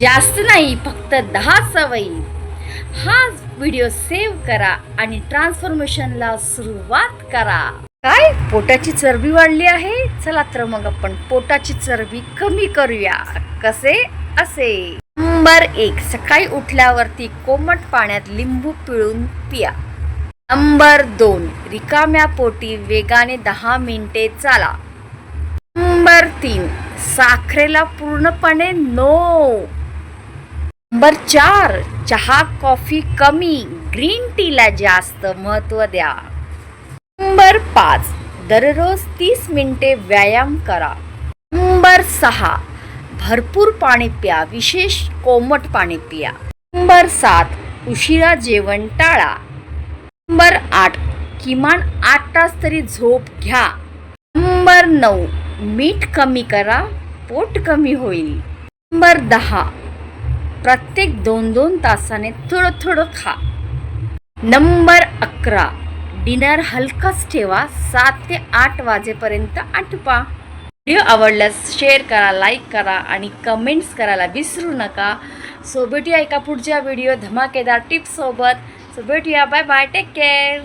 जास्त नाही, फक्त 10 सवयी. हा व्हिडिओ सेव्ह करा आणि ट्रान्सफॉर्मेशनला सुरुवात करा. काय पोटाची चरबी वाढली आहे? चला तर मग आपण पोटाची चरबी कमी करूया. कसे? असे. नंबर 1, सकाळी उठल्यावरती कोमट पाण्यात लिंबू पिळून पिया. नंबर 2, रिकाम्या पोटी वेगाने 10 मिनिटे चाला. नंबर 3, साखरेला पूर्णपणे नो. नंबर 4, चहा कॉफी कमी, ग्रीन टीला जास्त महत्त्व द्या. नंबर 5, दररोज 30 मिनिटे व्यायाम करा. नंबर 6, भरपूर पाणी प्या, विशेष कोमट पाणी पिया. नंबर 7, उशिरा जेवण टाळा. नंबर 8, किमान 8 तास तरी झोप घ्या. नंबर 9, मीठ कमी करा, पोट कमी होईल. नंबर 10, प्रत्येक 2-2 तासाने थोडं थोडं खा. नंबर 11, डिनर हलकाच ठेवा, 7 ते 8 वाजेपर्यंत आटपा. व्हिडिओ आवडल्यास शेअर करा, लाईक करा आणि कमेंट्स करायला विसरू नका. सो भेटूया एका पुढच्या व्हिडिओ धमाकेदार टिप्ससोबत. सो भेटूया. Bye bye. Take care.